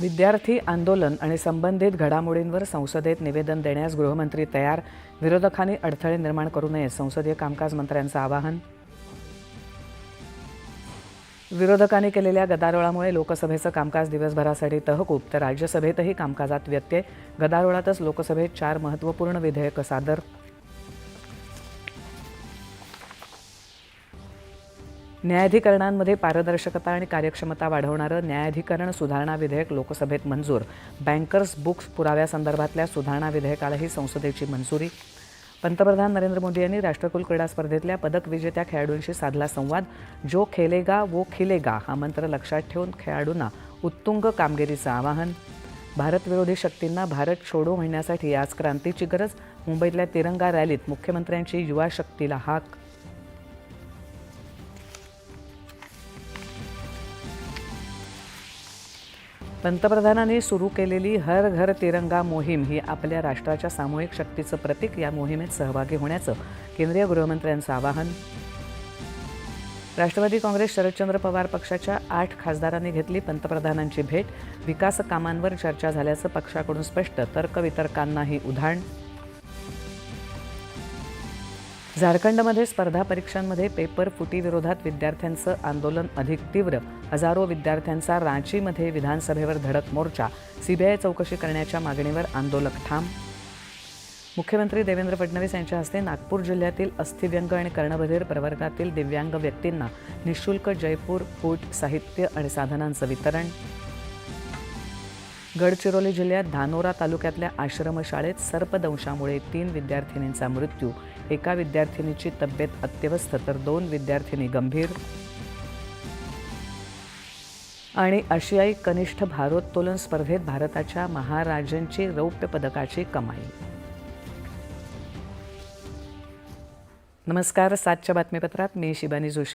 विद्यार्थी आंदोलन आणि संबंधित घडामोडींवर संसदेत निवेदन देण्यास गृहमंत्री तयार. विरोधकांनी अडथळे निर्माण करू नये, संसदीय कामकाज मंत्र्यांचं आवाहन. विरोधकांनी केलेल्या गदारोळामुळे लोकसभेचं कामकाज दिवसभरासाठी तहकूब, तर राज्यसभेतही कामकाजात व्यत्यय. गदारोळातच लोकसभेत 4 महत्त्वपूर्ण विधेयकं सादर. न्यायाधिकरणांमध्ये पारदर्शकता आणि कार्यक्षमता वाढवणारं न्यायाधिकरण सुधारणा विधेयक लोकसभेत मंजूर. बँकर्स बुक्स पुराव्यासंदर्भातल्या सुधारणा विधेयकालाही संसदेची मंजुरी. पंतप्रधान नरेंद्र मोदी यांनी राष्ट्रकुल क्रीडा स्पर्धेतल्या पदक विजेत्या खेळाडूंशी साधला संवाद. जो खेलेगा वो खिलेगा हा मंत्र लक्षात ठेवून खेळाडूंना उत्तुंग कामगिरीचं आवाहन. भारतविरोधी शक्तींना भारत छोडो म्हणण्यासाठी आज क्रांतीची गरज. मुंबईतल्या तिरंगा रॅलीत मुख्यमंत्र्यांची युवा शक्तीला हाक. पंतप्रधानांनी सुरू केलेली हर घर तिरंगा मोहीम ही आपल्या राष्ट्राच्या सामूहिक शक्तीचं प्रतीक. या मोहिमेत सहभागी होण्याचं केंद्रीय गृहमंत्र्यांचं आवाहन. राष्ट्रवादी काँग्रेस शरदचंद्र पवार पक्षाच्या 8 खासदारांनी घेतली पंतप्रधानांची भेट. विकास कामांवर चर्चा झाल्याचं पक्षाकडून स्पष्ट. तर्कवितर्कांनाही उधाण. झारखंडमध्ये स्पर्धा परीक्षांमध्ये पेपर फुटीविरोधात विद्यार्थ्यांचं आंदोलन अधिक तीव्र. हजारो विद्यार्थ्यांचा रांचीमध्ये विधानसभेवर धडक मोर्चा. सीबीआय चौकशी करण्याच्या मागणीवर आंदोलक ठाम. मुख्यमंत्री देवेंद्र फडणवीस यांच्या हस्ते नागपूर जिल्ह्यातील अस्थिव्यंग आणि कर्णबधिर प्रवर्गातील दिव्यांग व्यक्तींना निःशुल्क जयपूर फूट साहित्य आणि साधनांचं वितरण. गडचिरोली जिल्ह्यात धानोरा तालुक्यातल्या आश्रमशाळेत सर्पदंशामुळे 3 विद्यार्थिनींचा मृत्यू. एका विद्यार्थिनीची तब्येत अत्यवस्थ तर 2 विद्यार्थिनी गंभीर. आणि आशियाई कनिष्ठ भारोत्तोलन स्पर्धेत भारताच्या महाराजांची रौप्य पदकाची कमाई. नमस्कार. 7च्या बातमीपत्रात मी शिबानी जोशी.